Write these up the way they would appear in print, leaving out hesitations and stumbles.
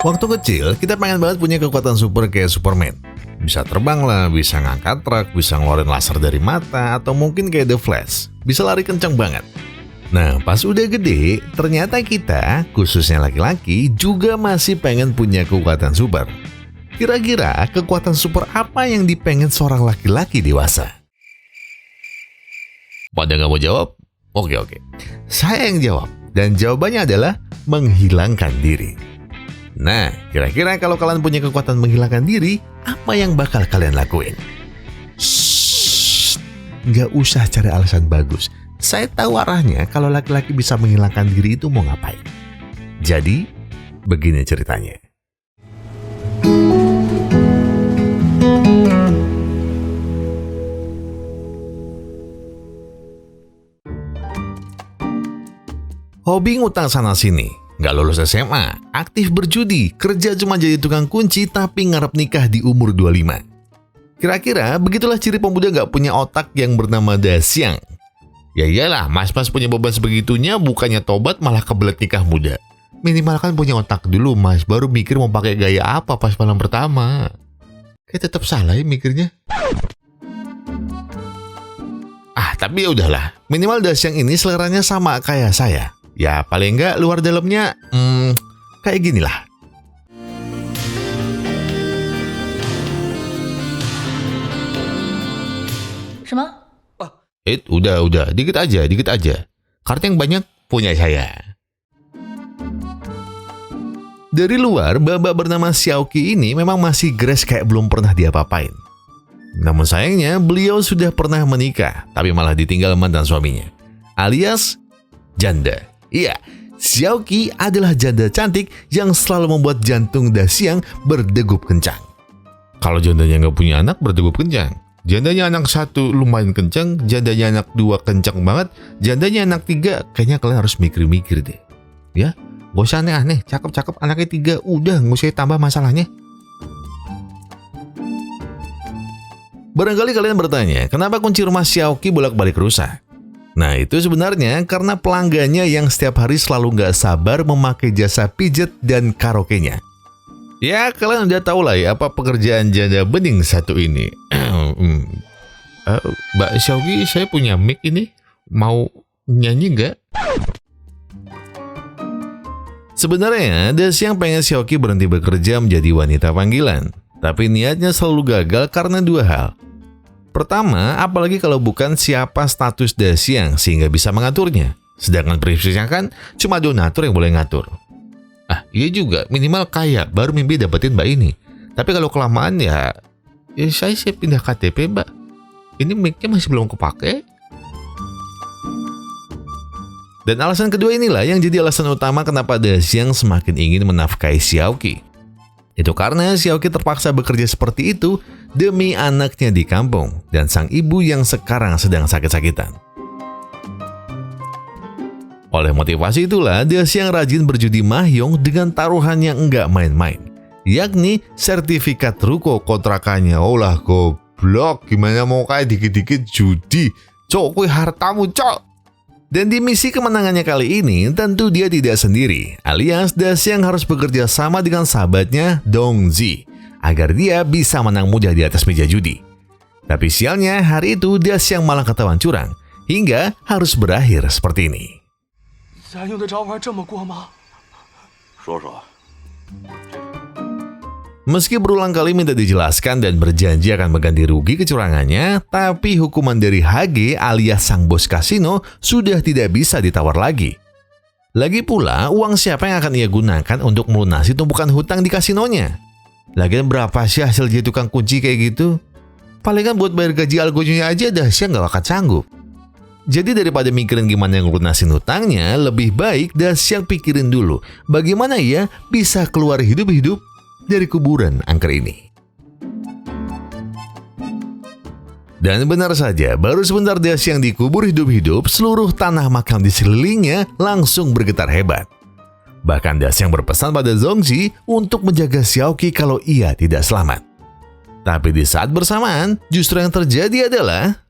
Waktu kecil, kita pengen banget punya kekuatan super kayak Superman. Bisa terbang lah, bisa ngangkat truk, bisa ngeluarin laser dari mata, atau mungkin kayak The Flash, bisa lari kencang banget. Nah, pas udah gede, ternyata kita, khususnya laki-laki, juga masih pengen punya kekuatan super. Kira-kira kekuatan super apa yang dipengen seorang laki-laki dewasa? Pada nggak mau jawab? Oke. Saya yang jawab, dan jawabannya adalah menghilangkan diri. Nah, kira-kira kalau kalian punya kekuatan menghilangkan diri, apa yang bakal kalian lakuin? Shhh, nggak usah cari alasan bagus. Saya tahu arahnya kalau laki-laki bisa menghilangkan diri itu mau ngapain. Jadi, begini ceritanya. Hobi ngutang sana-sini. Nggak lulus SMA, aktif berjudi, kerja cuma jadi tukang kunci tapi ngarep nikah di umur 25. Kira-kira begitulah ciri pemuda nggak punya otak yang bernama Dasyang. Ya iyalah, mas-mas punya beban sebegitunya bukannya tobat malah kebelet nikah muda. Minimal kan punya otak dulu mas, baru mikir mau pakai gaya apa pas malam pertama. Kayak tetap salah ya mikirnya. Tapi ya udahlah, minimal Dasyang ini seleranya sama kayak saya. Ya paling enggak luar dalamnya kayak gini lah.什么? Udah, dikit aja. Kartu yang banyak punya saya. Dari luar, babak bernama Xiaoqi ini memang masih grace kayak belum pernah diapa-apain. Namun sayangnya, beliau sudah pernah menikah, tapi malah ditinggal mantan suaminya, alias janda. Iya, Xiaoqi adalah janda cantik yang selalu membuat jantung Dasyang berdegup kencang. Kalau jandanya nggak punya anak, berdegup kencang. Jandanya anak 1 lumayan kencang, jandanya anak 2 kencang banget, jandanya anak 3 kayaknya kalian harus mikir-mikir deh. Ya, gak usah aneh-aneh, cakep-cakep anaknya 3, udah gak usah tambah masalahnya. Barangkali kalian bertanya, kenapa kunci rumah Xiaoqi bolak-balik rusak? Nah, itu sebenarnya karena pelanggannya yang setiap hari selalu nggak sabar memakai jasa pijet dan karaoke-nya. Ya, kalian udah tahu lah ya apa pekerjaan janda bening satu ini. Mbak Xiaoqi, saya punya mic ini. Mau nyanyi nggak? Sebenarnya, Dasyang pengen Xiaoqi berhenti bekerja menjadi wanita panggilan. Tapi niatnya selalu gagal karena 2 hal. Pertama, apalagi kalau bukan siapa status Dasyang sehingga bisa mengaturnya. Sedangkan prinsipnya kan cuma donatur yang boleh ngatur. Iya juga, minimal kaya baru mimpi dapetin mbak ini. Tapi kalau kelamaan ya saya siap pindah KTP mbak. Ini mic-nya masih belum kepake. Dan alasan kedua inilah yang jadi alasan utama kenapa Dasyang semakin ingin menafkahi Xiaoqi. Itu karena Xiaoqi terpaksa bekerja seperti itu demi anaknya di kampung dan sang ibu yang sekarang sedang sakit-sakitan. Oleh motivasi itulah, Dasyang rajin berjudi mahjong dengan taruhan yang enggak main-main, yakni sertifikat ruko kontrakannya. Olah goblok, gimana mau kayak dikit-dikit judi? Cok, kui hartamu cok. Dan di misi kemenangannya kali ini, tentu dia tidak sendiri, alias Dasyang harus bekerja sama dengan sahabatnya Dongzi, agar dia bisa menang mudah di atas meja judi. Tapi sialnya, hari itu Dasyang malah ketahuan curang, hingga harus berakhir seperti ini. Meski berulang kali minta dijelaskan dan berjanji akan mengganti rugi kecurangannya, tapi hukuman dari HG alias sang bos kasino sudah tidak bisa ditawar lagi. Lagi pula, uang siapa yang akan ia gunakan untuk melunasi tumpukan hutang di kasinonya? Lagian berapa sih hasil jadi tukang kunci kayak gitu? Palingan buat bayar gaji algonya aja Dasyang gak akan sanggup. Jadi daripada mikirin gimana yang lunasin hutangnya, lebih baik Dasyang pikirin dulu bagaimana ia bisa keluar hidup-hidup dari kuburan angker ini. Dan benar saja, baru sebentar Dasyang dikubur hidup-hidup, seluruh tanah makam di sekelilingnya langsung bergetar hebat. Bahkan Dasyang berpesan pada Zongzi untuk menjaga Xiaoqi kalau ia tidak selamat. Tapi di saat bersamaan, justru yang terjadi adalah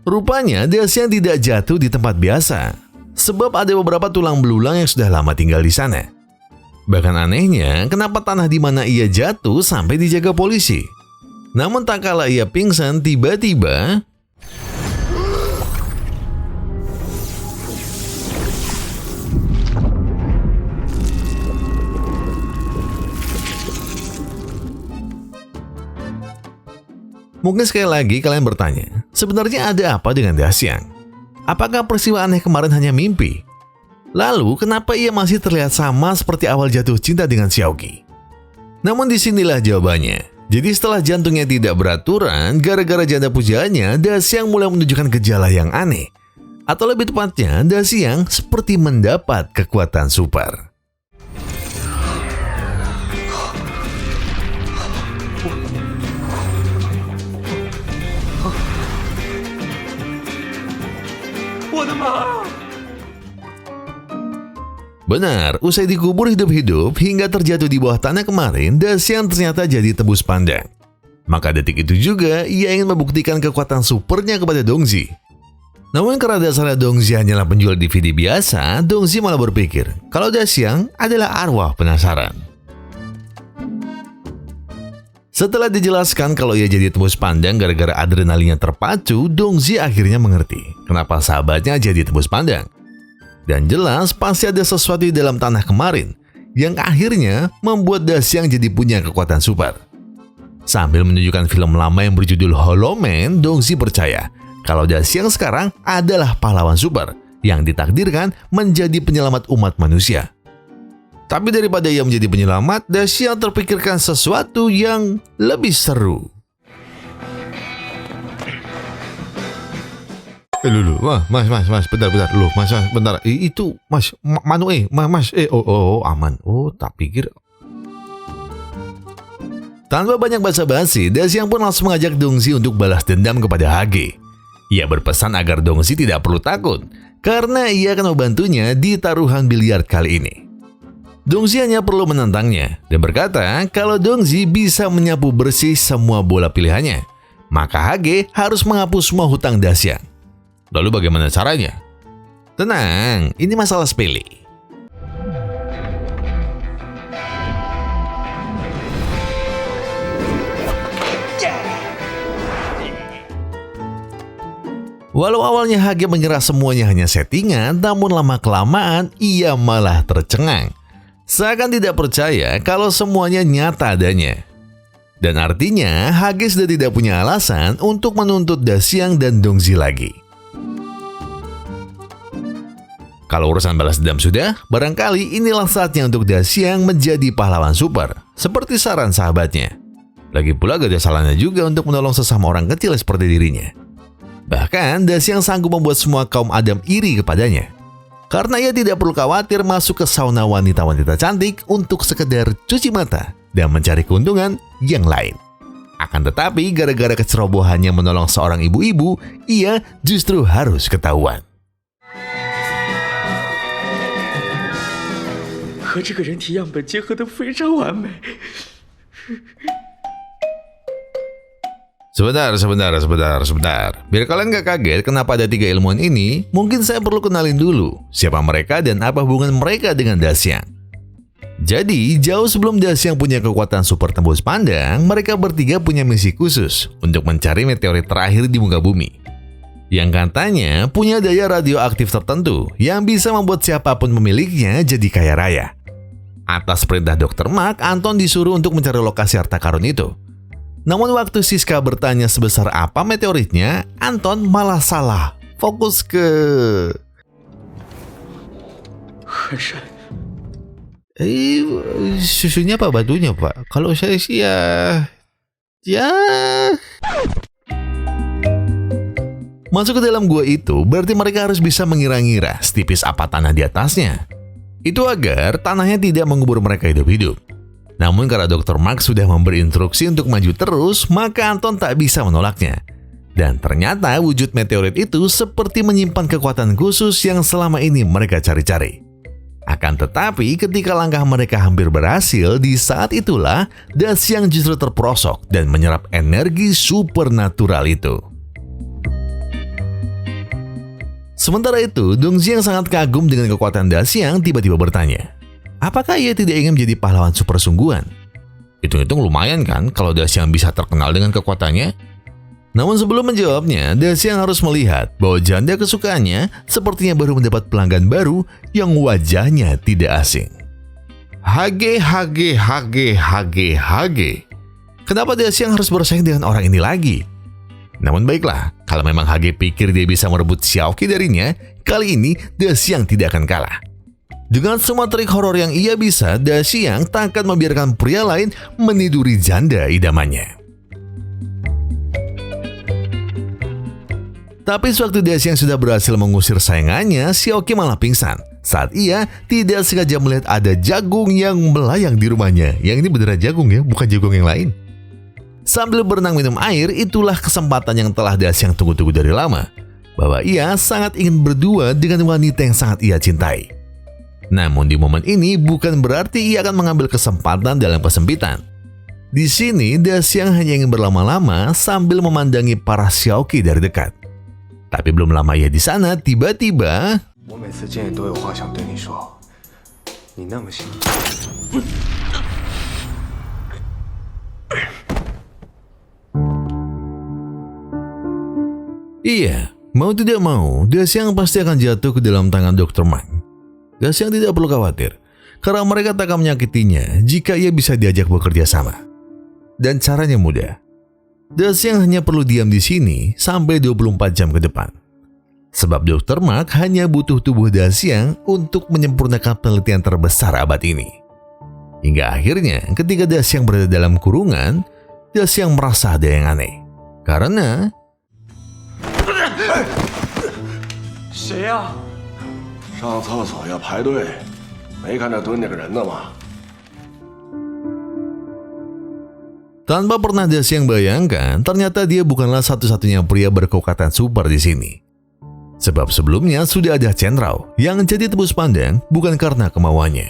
Rupanya Daxiang tidak jatuh di tempat biasa, sebab ada beberapa tulang belulang yang sudah lama tinggal di sana. Bahkan anehnya, kenapa tanah di mana ia jatuh sampai dijaga polisi? Namun tak kala ia pingsan, tiba-tiba mungkin sekali lagi kalian bertanya, sebenarnya ada apa dengan Daxiang? Apakah peristiwa aneh kemarin hanya mimpi? Lalu, kenapa ia masih terlihat sama seperti awal jatuh cinta dengan Xiaoqi? Namun disinilah jawabannya. Jadi setelah jantungnya tidak beraturan, gara-gara janda pujaannya, Daxiang mulai menunjukkan gejala yang aneh. Atau lebih tepatnya, Daxiang seperti mendapat kekuatan super. Benar, usai dikubur hidup-hidup hingga terjatuh di bawah tanah kemarin, Daxiang ternyata jadi tembus pandang. Maka detik itu juga ia ingin membuktikan kekuatan supernya kepada Dongzi. Namun karena dasarnya Dongzi hanyalah penjual DVD biasa, Dongzi malah berpikir kalau Daxiang adalah arwah penasaran. Setelah dijelaskan kalau ia jadi tembus pandang gara-gara adrenalinnya terpacu, Dongzi akhirnya mengerti kenapa sahabatnya jadi tembus pandang. Dan jelas pasti ada sesuatu di dalam tanah kemarin yang akhirnya membuat Daxiang jadi punya kekuatan super. Sambil menunjukkan film lama yang berjudul Hollow Man, Dongzi percaya kalau Daxiang sekarang adalah pahlawan super yang ditakdirkan menjadi penyelamat umat manusia. Tapi daripada ia menjadi penyelamat, Daxiang terpikirkan sesuatu yang lebih seru. Mas, bentar, bentar, itu, mas, aman, tak pikir. Tanpa banyak basa-basi, Daxiang pun langsung mengajak Dongzi untuk balas dendam kepada Hage. Ia berpesan agar Dongzi tidak perlu takut, karena ia akan membantunya di taruhan biliar kali ini. Dongzi hanya perlu menantangnya, dan berkata kalau Dongzi bisa menyapu bersih semua bola pilihannya, maka Hage harus menghapus semua hutang Daxiang. Lalu bagaimana caranya? Tenang, ini masalah sepele. Walau awalnya Hage mengira semuanya hanya settingan, namun lama-kelamaan ia malah tercengang. Seakan tidak percaya kalau semuanya nyata adanya. Dan artinya Hage sudah tidak punya alasan untuk menuntut Daxiang dan Dongzi lagi. Kalau urusan balas dendam sudah, barangkali inilah saatnya untuk Daxiang menjadi pahlawan super, seperti saran sahabatnya. Lagi pula gak ada salahnya juga untuk menolong sesama orang kecil seperti dirinya. Bahkan Daxiang sanggup membuat semua kaum Adam iri kepadanya. Karena ia tidak perlu khawatir masuk ke sauna wanita-wanita cantik untuk sekedar cuci mata dan mencari keuntungan yang lain. Akan tetapi gara-gara kecerobohannya menolong seorang ibu-ibu, ia justru harus ketahuan. 和这个人体样本结合得非常完美。 Sebentar. Biar kalian gak kaget kenapa ada 3 ilmuwan ini, mungkin saya perlu kenalin dulu siapa mereka dan apa hubungan mereka dengan Daxiang. Jadi, jauh sebelum Daxiang punya kekuatan super tembus pandang, mereka bertiga punya misi khusus untuk mencari meteorit terakhir di muka bumi. Yang katanya punya daya radioaktif tertentu yang bisa membuat siapapun pemiliknya jadi kaya raya. Atas perintah Dr. Mark, Anton disuruh untuk mencari lokasi harta karun itu. Namun waktu Siska bertanya sebesar apa meteoritnya, Anton malah salah. Fokus ke... susunya apa batunya, Pak? Kalau saya sih ya... Masuk ke dalam gua itu berarti mereka harus bisa mengira-ngira setipis apa tanah di atasnya. Itu agar tanahnya tidak mengubur mereka hidup-hidup. Namun karena Dr. Mark sudah memberi instruksi untuk maju terus, maka Anton tak bisa menolaknya. Dan ternyata wujud meteorit itu seperti menyimpan kekuatan khusus yang selama ini mereka cari-cari. Akan tetapi ketika langkah mereka hampir berhasil, di saat itulah Daxiang justru terperosok dan menyerap energi supernatural itu. Sementara itu, Dongzi yang sangat kagum dengan kekuatan Da Xiang tiba-tiba bertanya, apakah ia tidak ingin menjadi pahlawan super sungguhan? Hitung-hitung lumayan kan kalau Da Xiang bisa terkenal dengan kekuatannya? Namun sebelum menjawabnya, Da Xiang harus melihat bahwa janda kesukaannya sepertinya baru mendapat pelanggan baru yang wajahnya tidak asing. Hage. Kenapa Da Xiang harus bersaing dengan orang ini lagi? Namun baiklah, kalau memang Hage pikir dia bisa merebut Xiaoqi darinya, kali ini Da Xiang tidak akan kalah. Dengan semua trik horor yang ia bisa, Da Xiang tak akan membiarkan pria lain meniduri janda idamannya. Tapi sewaktu Da Xiang sudah berhasil mengusir saingannya, Xiaoqi malah pingsan saat ia tidak sengaja melihat ada jagung yang melayang di rumahnya. Yang ini beneran jagung ya, bukan jagung yang lain. Sambil berenang minum air, itulah kesempatan yang telah Da Xiang tunggu-tunggu dari lama. Bahwa ia sangat ingin berdua dengan wanita yang sangat ia cintai. Namun di momen ini bukan berarti ia akan mengambil kesempatan dalam kesempitan. Di sini Da Xiang hanya ingin berlama-lama sambil memandangi para Xiaoqi dari dekat. Tapi belum lama ia di sana, tiba-tiba iya, mau tidak mau, Da Xiang pasti akan jatuh ke dalam tangan Dr. Mark. Da Xiang tidak perlu khawatir, karena mereka tak akan menyakitinya jika ia bisa diajak bekerja sama. Dan caranya mudah. Da Xiang hanya perlu diam di sini sampai 24 jam ke depan. Sebab Dr. Mark hanya butuh tubuh Da Xiang untuk menyempurnakan penelitian terbesar abad ini. Hingga akhirnya, ketika Da Xiang berada dalam kurungan, Da Xiang merasa ada yang aneh. Karena 谁呀？上厕所要排队，没看那蹲那个人呢吗？ tanpa pernah Da Xiang bayangkan, ternyata dia bukanlah satu-satunya pria berkekuatan super di sini. Sebab sebelumnya sudah ada Chen Rao yang jadi tebus pandang bukan karena kemauannya.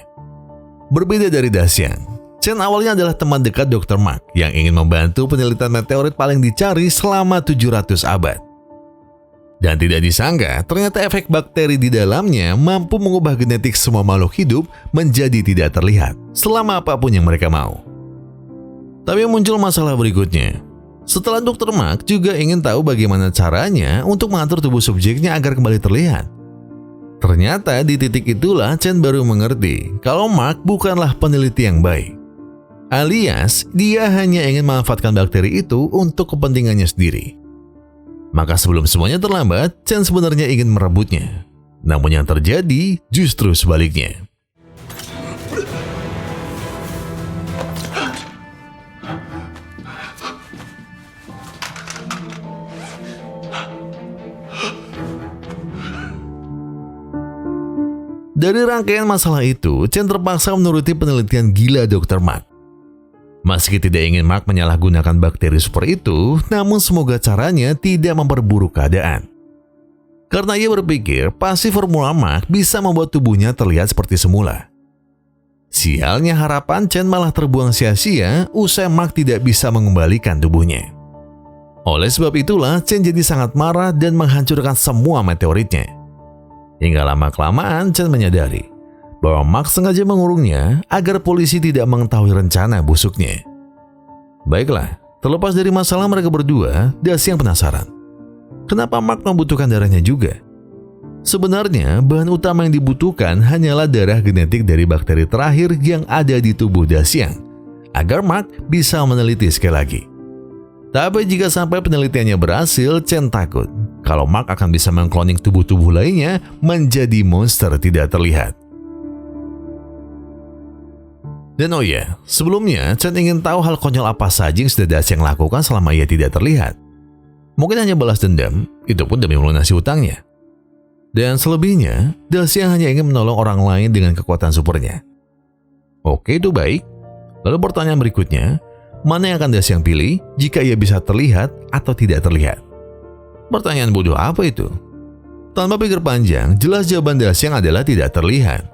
Berbeda dari Da Xiang, Chen awalnya adalah teman dekat Dr. Mark yang ingin membantu penelitian meteorit paling dicari selama 700 abad. Dan tidak disangka, ternyata efek bakteri di dalamnya mampu mengubah genetik semua makhluk hidup menjadi tidak terlihat selama apapun yang mereka mau. Tapi muncul masalah berikutnya. Setelah Dr. Mark juga ingin tahu bagaimana caranya untuk mengatur tubuh subjeknya agar kembali terlihat. Ternyata di titik itulah Chen baru mengerti kalau Mark bukanlah peneliti yang baik. Alias, dia hanya ingin memanfaatkan bakteri itu untuk kepentingannya sendiri. Maka sebelum semuanya terlambat, Chen sebenarnya ingin merebutnya. Namun yang terjadi justru sebaliknya. Dari rangkaian masalah itu, Chen terpaksa menuruti penelitian gila Dr. Mark. Meski tidak ingin Mark menyalahgunakan bakteri super itu, namun semoga caranya tidak memperburuk keadaan. Karena ia berpikir pasti formula Mark bisa membuat tubuhnya terlihat seperti semula. Sialnya harapan Chen malah terbuang sia-sia usai Mark tidak bisa mengembalikan tubuhnya. Oleh sebab itulah Chen jadi sangat marah dan menghancurkan semua meteoritnya. Hingga lama-kelamaan Chen menyadari bahwa Mark sengaja mengurungnya agar polisi tidak mengetahui rencana busuknya. Baiklah, terlepas dari masalah mereka berdua, Da Xiang penasaran. Kenapa Mark membutuhkan darahnya juga? Sebenarnya, bahan utama yang dibutuhkan hanyalah darah genetik dari bakteri terakhir yang ada di tubuh Da Xiang, agar Mark bisa meneliti sekali lagi. Tapi jika sampai penelitiannya berhasil, Chen takut kalau Mark akan bisa mengkloning tubuh-tubuh lainnya menjadi monster tidak terlihat. Dan oh ya, sebelumnya Chen ingin tahu hal konyol apa saja yang sudah Da Xiang lakukan selama ia tidak terlihat. Mungkin hanya balas dendam, itu pun demi melunasi hutangnya. Dan selebihnya, Da Xiang hanya ingin menolong orang lain dengan kekuatan supernya. Oke, itu baik. Lalu pertanyaan berikutnya, mana yang akan Da Xiang pilih jika ia bisa terlihat atau tidak terlihat? Pertanyaan bodoh apa itu? Tanpa pikir panjang, jelas jawaban Da Xiang adalah tidak terlihat.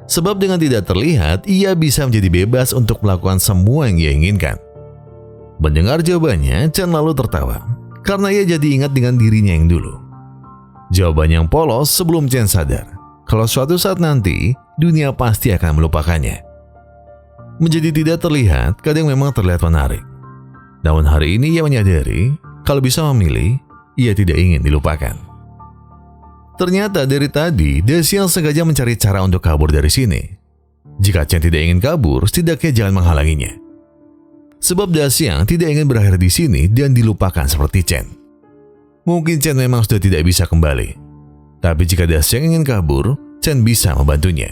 Sebab dengan tidak terlihat, ia bisa menjadi bebas untuk melakukan semua yang ia inginkan. Mendengar jawabannya, Chen lalu tertawa, karena ia jadi ingat dengan dirinya yang dulu. Jawaban yang polos sebelum Chen sadar kalau suatu saat nanti dunia pasti akan melupakannya. Menjadi tidak terlihat kadang memang terlihat menarik. Namun hari ini ia menyadari kalau bisa memilih, ia tidak ingin dilupakan. Ternyata dari tadi Daxiang sengaja mencari cara untuk kabur dari sini. Jika Chen tidak ingin kabur, setidaknya jangan menghalanginya. Sebab Daxiang tidak ingin berakhir di sini dan dilupakan seperti Chen. Mungkin Chen memang sudah tidak bisa kembali. Tapi jika Daxiang ingin kabur, Chen bisa membantunya.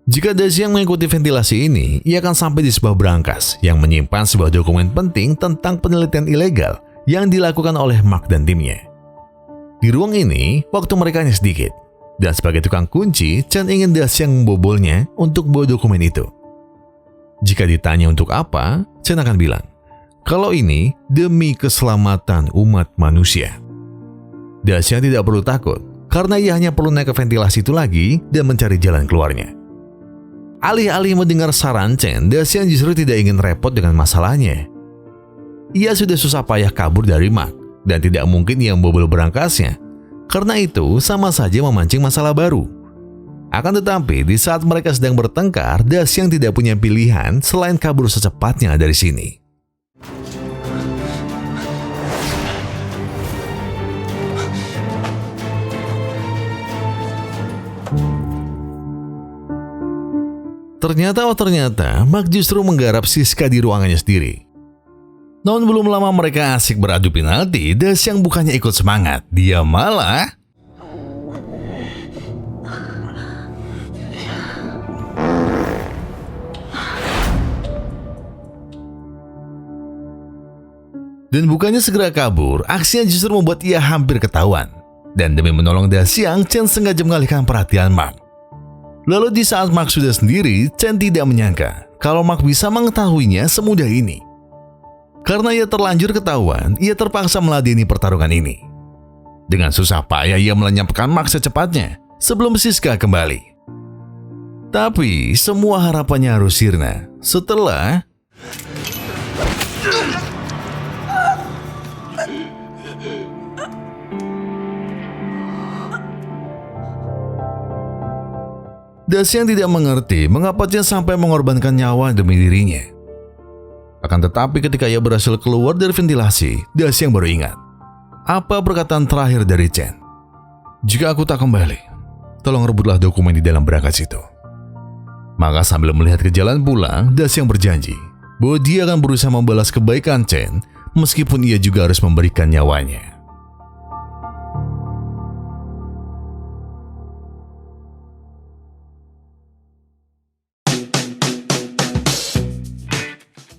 Jika Daxiang mengikuti ventilasi ini, ia akan sampai di sebuah brankas yang menyimpan sebuah dokumen penting tentang penelitian ilegal yang dilakukan oleh Mark dan timnya. Di ruang ini, waktu mereka hanya sedikit. Dan sebagai tukang kunci, Chen ingin Daxiang membobolnya untuk bawa dokumen itu. Jika ditanya untuk apa, Chen akan bilang, kalau ini demi keselamatan umat manusia. Daxiang tidak perlu takut, karena ia hanya perlu naik ke ventilasi itu lagi dan mencari jalan keluarnya. Alih-alih mendengar saran Chen, Daxiang justru tidak ingin repot dengan masalahnya. Ia sudah susah payah kabur dari Mark, dan tidak mungkin ia membobol berangkasnya. Karena itu sama saja memancing masalah baru. Akan tetapi di saat mereka sedang bertengkar, Daxiang tidak punya pilihan selain kabur secepatnya dari sini. Ternyata Mark justru menggarap Siska di ruangannya sendiri. Namun belum lama mereka asik beradu penalti, Daxiang bukannya ikut semangat, dia malah dan bukannya segera kabur, aksinya justru membuat ia hampir ketahuan. Dan demi menolong Daxiang, Chen sengaja mengalihkan perhatian Mark. Lalu di saat Mark sudah sendiri, Chen tidak menyangka kalau Mark bisa mengetahuinya semudah ini. Karena ia terlanjur ketahuan, ia terpaksa meladeni pertarungan ini. Dengan susah payah ia melenyapkan Mark secepatnya sebelum Siska kembali. Tapi semua harapannya harus sirna setelah Daxiang tidak mengerti mengapa Chen sampai mengorbankan nyawa demi dirinya. Akan tetapi ketika ia berhasil keluar dari ventilasi, Daxiang baru ingat apa perkataan terakhir dari Chen. Jika aku tak kembali, tolong rebutlah dokumen di dalam brankas itu. Maka sambil melihat ke jalan pulang, Daxiang berjanji bahwa dia akan berusaha membalas kebaikan Chen meskipun ia juga harus memberikan nyawanya.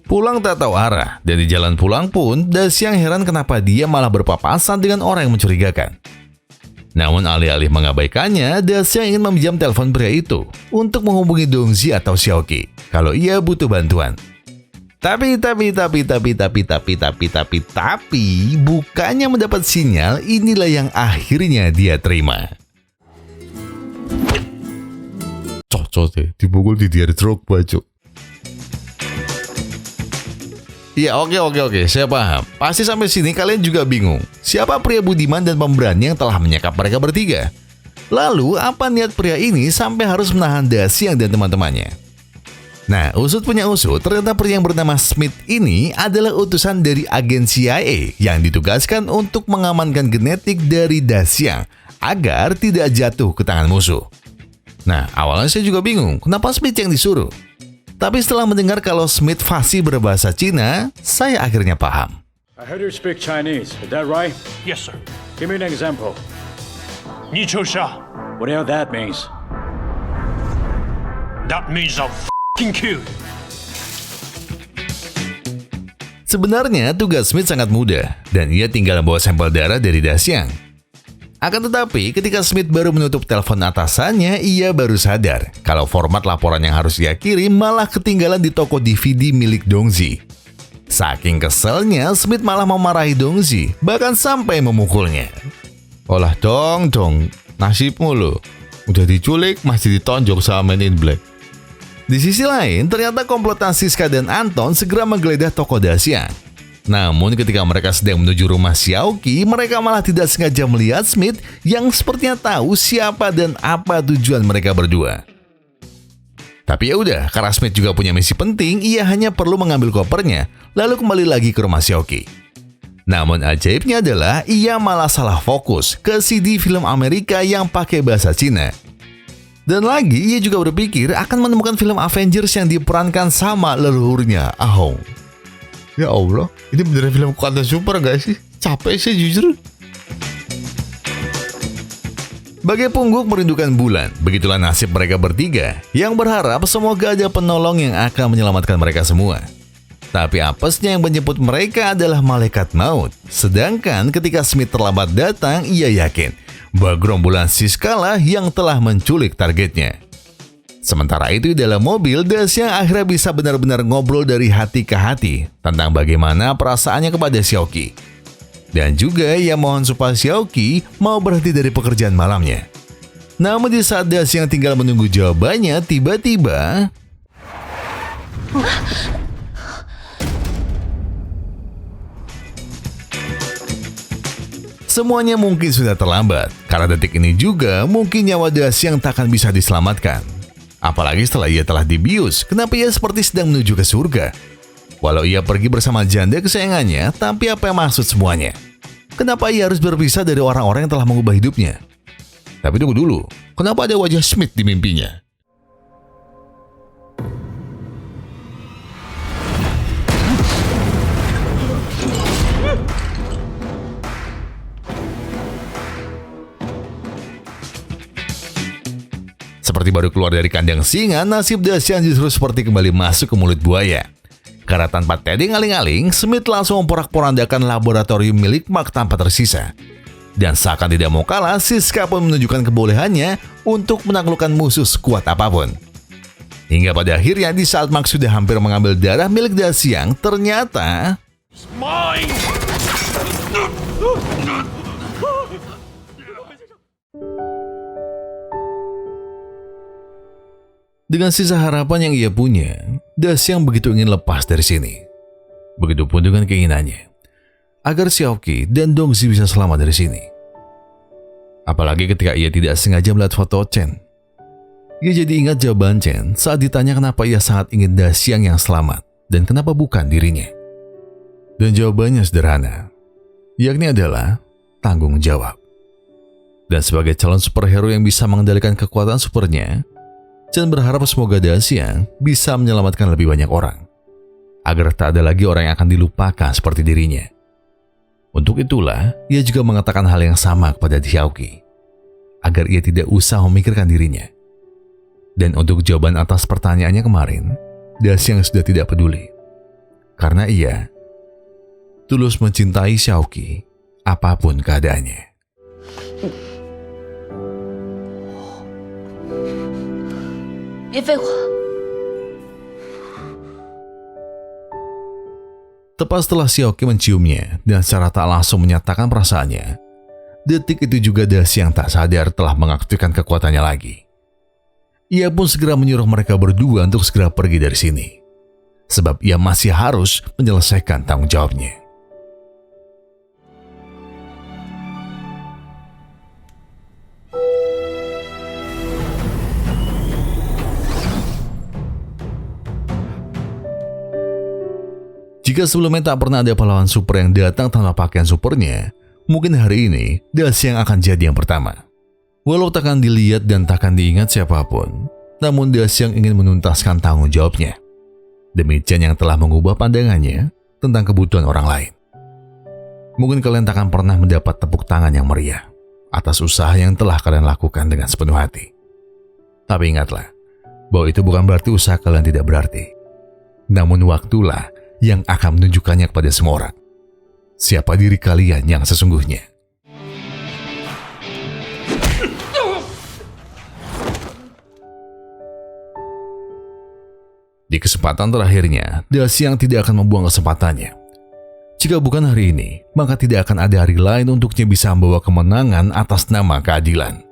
Pulang tak tahu arah, dan di jalan pulang pun Daxiang heran kenapa dia malah berpapasan dengan orang yang mencurigakan. Namun alih-alih mengabaikannya, Daxiang ingin meminjam telepon pria itu untuk menghubungi Dongzi atau Xiaoqi kalau ia butuh bantuan. Tapi bukannya mendapat sinyal, inilah yang akhirnya dia terima. Cocok deh, dipukul di Didier Drogba, Cuk. Ya oke, saya paham. Pasti sampai sini kalian juga bingung. Siapa pria budiman dan pemberani yang telah menyekap mereka bertiga? Lalu apa niat pria ini sampai harus menahan Daxiang dan teman-temannya? Nah, usut punya usut, ternyata pria yang bernama Smith ini adalah utusan dari agen CIA yang ditugaskan untuk mengamankan genetik dari Daxiang agar tidak jatuh ke tangan musuh. Nah, awalnya saya juga bingung, kenapa Smith yang disuruh? Tapi setelah mendengar kalau Smith fasih berbahasa Cina, saya akhirnya paham. I heard you speak Chinese. Is that right? Yes, sir. Give me an example. 你求下 Whatever that means. That means I'll f***ing kill you. Sebenarnya tugas Smith sangat mudah, dan ia tinggal membawa sampel darah dari Daxiang. Akan tetapi, ketika Smith baru menutup telepon atasannya, ia baru sadar kalau format laporan yang harus dia kirim malah ketinggalan di toko DVD milik Dongzi. Saking keselnya, Smith malah memarahi Dongzi, bahkan sampai memukulnya. Olah dong, nasibmu lo. Udah diculik, masih ditonjok sama Men in Black. Di sisi lain, ternyata komplotan Siska dan Anton segera menggeledah toko Daxiang. Namun ketika mereka sedang menuju rumah Xiaoqi, mereka malah tidak sengaja melihat Smith yang sepertinya tahu siapa dan apa tujuan mereka berdua. Tapi ya udah, karena Smith juga punya misi penting, ia hanya perlu mengambil kopernya, lalu kembali lagi ke rumah Xiaoqi. Namun ajaibnya adalah ia malah salah fokus ke CD film Amerika yang pakai bahasa Cina. Dan lagi ia juga berpikir akan menemukan film Avengers yang diperankan sama leluhurnya, Ahong. Ya Allah, ini beneran film Wakanda Super gak sih? Capek sih jujur. Bagai pungguk merindukan bulan, begitulah nasib mereka bertiga yang berharap semoga ada penolong yang akan menyelamatkan mereka semua. Tapi apesnya yang menjemput mereka adalah malaikat maut. Sedangkan ketika Smith terlambat datang, ia yakin bahwa gerombolan Siskala yang telah menculik targetnya. Sementara itu di dalam mobil, Daxiang akhirnya bisa benar-benar ngobrol dari hati ke hati tentang bagaimana perasaannya kepada Xiaoqi. Dan juga ia mohon supaya Xiaoqi mau berhenti dari pekerjaan malamnya. Namun di saat Daxiang tinggal menunggu jawabannya, tiba-tiba semuanya mungkin sudah terlambat. Karena detik ini juga mungkin nyawa Daxiang tak akan bisa diselamatkan. Apalagi setelah ia telah dibius, kenapa ia seperti sedang menuju ke surga? Walau ia pergi bersama janda kesayangannya, tapi apa yang maksud semuanya? Kenapa ia harus berpisah dari orang-orang yang telah mengubah hidupnya? Tapi tunggu dulu, kenapa ada wajah Smith di mimpinya? Seperti baru keluar dari kandang singa, nasib Daxiang justru seperti kembali masuk ke mulut buaya. Karena tanpa tedeng aling-aling, Smith langsung memporak-porandakan laboratorium milik Mark tanpa tersisa. Dan seakan tidak mau kalah, Siska pun menunjukkan kebolehannya untuk menaklukkan musuh sekuat apapun. Hingga pada akhirnya di saat Mark sudah hampir mengambil darah milik Daxiang, ternyata Mine! dengan sisa harapan yang ia punya, Daxiang begitu ingin lepas dari sini. Begitupun dengan keinginannya, agar Xiaoqi dan Dongzi bisa selamat dari sini. Apalagi ketika ia tidak sengaja melihat foto Chen. Ia jadi ingat jawaban Chen saat ditanya kenapa ia sangat ingin Daxiang yang selamat dan kenapa bukan dirinya. Dan jawabannya sederhana, yakni adalah tanggung jawab. Dan sebagai calon superhero yang bisa mengendalikan kekuatan supernya, Chen berharap semoga Daxiang bisa menyelamatkan lebih banyak orang, agar tak ada lagi orang yang akan dilupakan seperti dirinya. Untuk itulah, ia juga mengatakan hal yang sama kepada Xiaoqi, agar ia tidak usah memikirkan dirinya. Dan untuk jawaban atas pertanyaannya kemarin, Daxiang sudah tidak peduli, karena ia tulus mencintai Xiaoqi apapun keadaannya. Tepat setelah Xiaoqi menciumnya dan secara tak langsung menyatakan perasaannya, detik itu juga Daxiang tak sadar telah mengaktifkan kekuatannya lagi. Ia pun segera menyuruh mereka berdua untuk segera pergi dari sini, sebab ia masih harus menyelesaikan tanggung jawabnya. Jika sebelumnya tak pernah ada pahlawan super yang datang tanpa pakaian supernya, mungkin hari ini Daxiang akan jadi yang pertama. Walau takkan dilihat dan takkan diingat siapapun, namun Daxiang ingin menuntaskan tanggung jawabnya demi Chen yang telah mengubah pandangannya tentang kebutuhan orang lain. Mungkin kalian takkan pernah mendapat tepuk tangan yang meriah atas usaha yang telah kalian lakukan dengan sepenuh hati. Tapi ingatlah, bahwa itu bukan berarti usaha kalian tidak berarti. Namun waktulah yang akan menunjukkannya kepada semua orang. Siapa diri kalian yang sesungguhnya. Di kesempatan terakhirnya, Daxiang tidak akan membuang kesempatannya. Jika bukan hari ini, maka tidak akan ada hari lain untuknya bisa membawa kemenangan atas nama keadilan.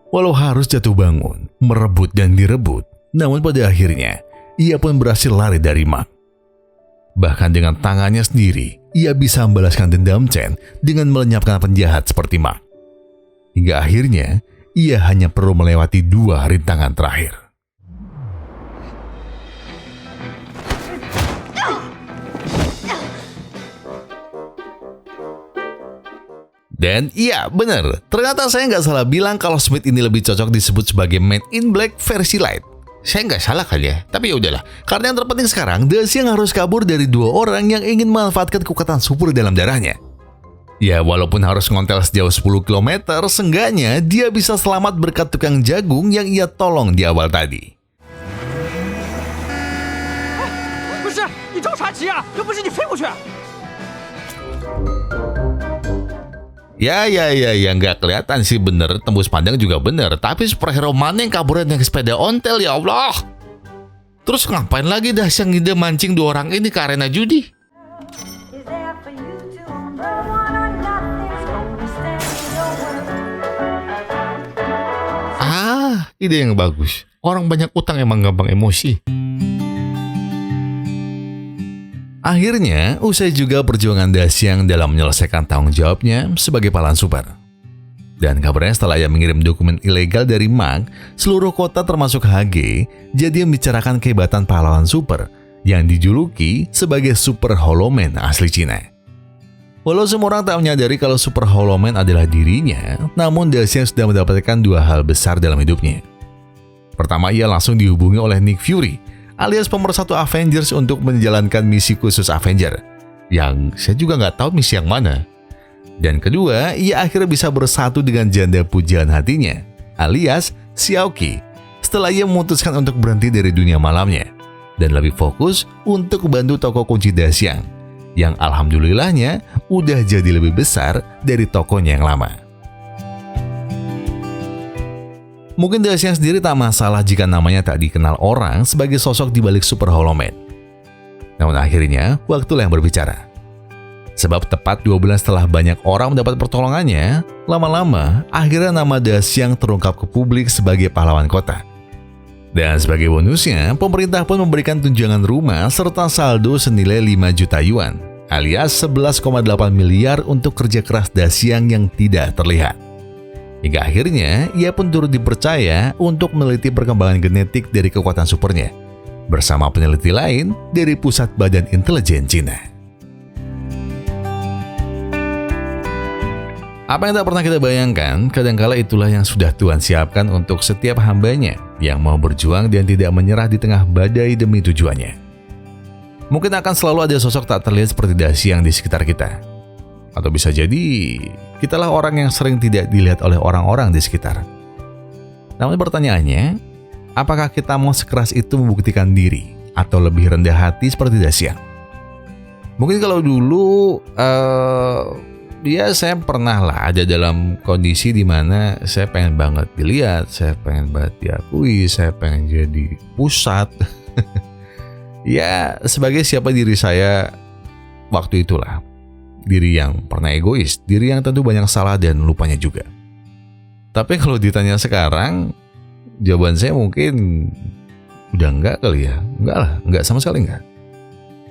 Walau harus jatuh bangun, merebut dan direbut, namun pada akhirnya, ia pun berhasil lari dari Mark. Bahkan dengan tangannya sendiri, ia bisa membalaskan dendam Chen dengan melenyapkan penjahat seperti Mark. Hingga akhirnya, ia hanya perlu melewati 2 rintangan terakhir. Dan iya, bener. Ternyata saya nggak salah bilang kalau Smith ini lebih cocok disebut sebagai Man in Black versi light. Saya nggak salah kali ya, tapi ya udahlah. Karena yang terpenting sekarang, Da Xiang harus kabur dari 2 orang yang ingin memanfaatkan kekuatan super dalam darahnya. Ya, walaupun harus ngontel sejauh 10 km, seenggaknya dia bisa selamat berkat tukang jagung yang ia tolong di awal tadi. Ya, nggak kelihatan sih bener, tembus pandang juga bener. Tapi superhero mana yang kaburan naik sepeda ontel, ya Allah? Terus ngapain lagi Da Xiang ide mancing 2 orang ini ke arena judi? Ide yang bagus. Orang banyak utang emang gampang emosi. Akhirnya, usai juga perjuangan Da Xiang dalam menyelesaikan tanggung jawabnya sebagai pahlawan super. Dan kabarnya setelah ia mengirim dokumen ilegal dari Mark, seluruh kota termasuk HG jadi membicarakan kehebatan pahlawan super yang dijuluki sebagai Super Hollow Man asli Cina. Walau semua orang tak menyadari kalau Super Hollow Man adalah dirinya, namun Da Xiang sudah mendapatkan 2 hal besar dalam hidupnya. Pertama, ia langsung dihubungi oleh Nick Fury, alias pemersatu Avengers untuk menjalankan misi khusus Avenger, yang saya juga nggak tahu misi yang mana. Dan kedua, ia akhirnya bisa bersatu dengan janda pujaan hatinya, alias Xiaoqi, setelah ia memutuskan untuk berhenti dari dunia malamnya, dan lebih fokus untuk membantu toko kunci Da Xiang, yang alhamdulillahnya udah jadi lebih besar dari tokonya yang lama. Mungkin Da Xiang sendiri tak masalah jika namanya tak dikenal orang sebagai sosok di balik Super Hollow Man. Namun akhirnya, waktulah yang berbicara. Sebab tepat 2 bulan setelah banyak orang mendapat pertolongannya, lama-lama akhirnya nama Da Xiang terungkap ke publik sebagai pahlawan kota. Dan sebagai bonusnya, pemerintah pun memberikan tunjangan rumah serta saldo senilai 5 juta yuan, alias 11,8 miliar untuk kerja keras Da Xiang yang tidak terlihat. Hingga akhirnya, ia pun turut dipercaya untuk meneliti perkembangan genetik dari kekuatan supernya, bersama peneliti lain dari Pusat Badan Intelijen Cina. Apa yang tak pernah kita bayangkan, kadangkala itulah yang sudah Tuhan siapkan untuk setiap hambanya yang mau berjuang dan tidak menyerah di tengah badai demi tujuannya. Mungkin akan selalu ada sosok tak terlihat seperti Da Xiang di sekitar kita. Atau bisa jadi, kitalah orang yang sering tidak dilihat oleh orang-orang di sekitar. Namun pertanyaannya, apakah kita mau sekeras itu membuktikan diri atau lebih rendah hati seperti Da Xiang? Mungkin kalau dulu, saya pernah lah ada dalam kondisi di mana saya pengen banget dilihat, saya pengen banget diakui, saya pengen jadi pusat. Ya, sebagai siapa diri saya waktu itulah. Diri yang pernah egois, diri yang tentu banyak salah dan lupanya juga. Tapi kalau ditanya sekarang, jawaban saya mungkin udah enggak kali ya. Enggak lah, enggak sama sekali enggak.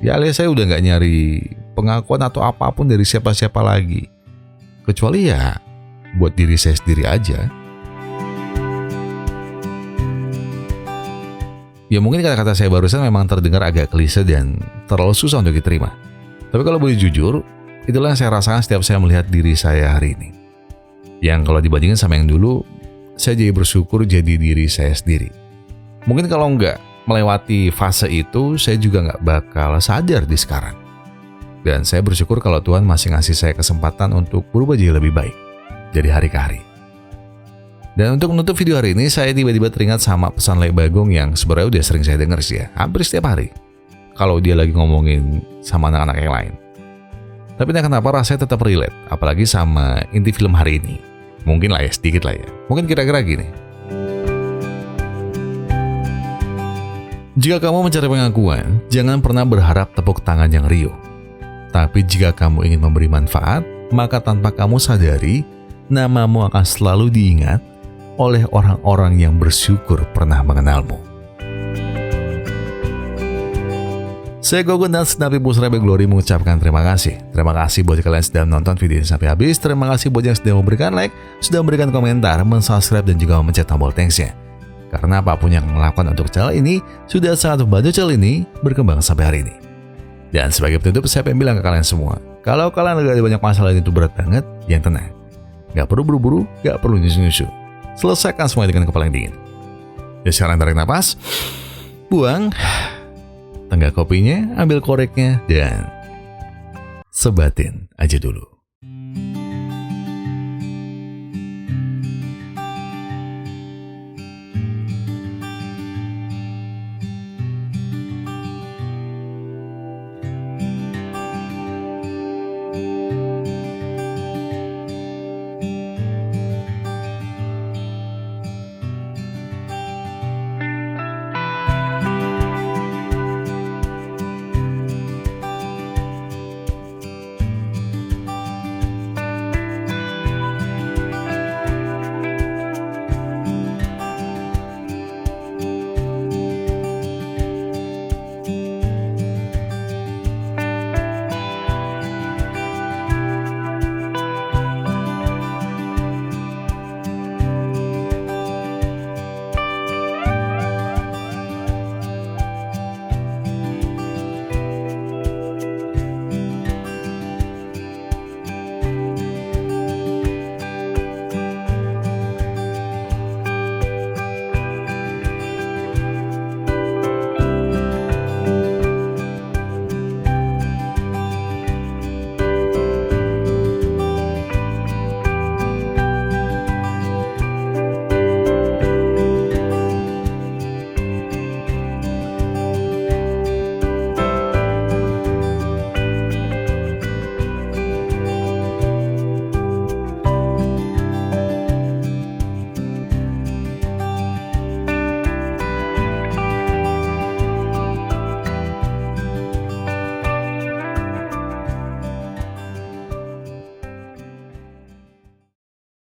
Ya alias saya udah enggak nyari pengakuan atau apapun dari siapa-siapa lagi. Kecuali ya buat diri saya sendiri aja. Ya mungkin kata-kata saya barusan memang terdengar agak klise dan terlalu susah untuk diterima. Tapi kalau boleh jujur, itulah yang saya rasakan setiap saya melihat diri saya hari ini. Yang kalau dibandingin sama yang dulu, saya jadi bersyukur jadi diri saya sendiri. Mungkin kalau nggak melewati fase itu, saya juga nggak bakal sadar di sekarang. Dan saya bersyukur kalau Tuhan masih ngasih saya kesempatan untuk berubah jadi lebih baik dari hari ke hari. Dan untuk menutup video hari ini, saya tiba-tiba teringat sama pesan Lek Bagong yang sebenarnya udah sering saya dengar sih ya, hampir setiap hari. Kalau dia lagi ngomongin sama anak-anak yang lain. Tapi kenapa rasanya tetap relate, apalagi sama inti film hari ini. Mungkin lah ya, sedikit lah ya. Mungkin kira-kira gini. Jika kamu mencari pengakuan, jangan pernah berharap tepuk tangan yang riuh. Tapi jika kamu ingin memberi manfaat, maka tanpa kamu sadari, namamu akan selalu diingat oleh orang-orang yang bersyukur pernah mengenalmu. Saya Gogun dan Snappy Pusrabe Glory mengucapkan terima kasih. Terima kasih buat kalian yang sudah menonton video ini sampai habis. Terima kasih buat yang sudah memberikan like, sudah memberikan komentar, mensubscribe, dan juga memencet tombol thanks-nya. Karena apapun yang melakukan untuk channel ini sudah sangat membantu channel ini berkembang sampai hari ini. Dan sebagai penutup, saya pengen bilang ke kalian semua, kalau kalian lagi ada banyak masalah itu berat banget, yang tenang. Gak perlu buru-buru, gak perlu nyusu-nyusu. Selesaikan semua dengan kepala yang dingin. Ya sekarang tarik nafas, buang, tenggak kopinya, ambil koreknya, dan sebatin aja dulu.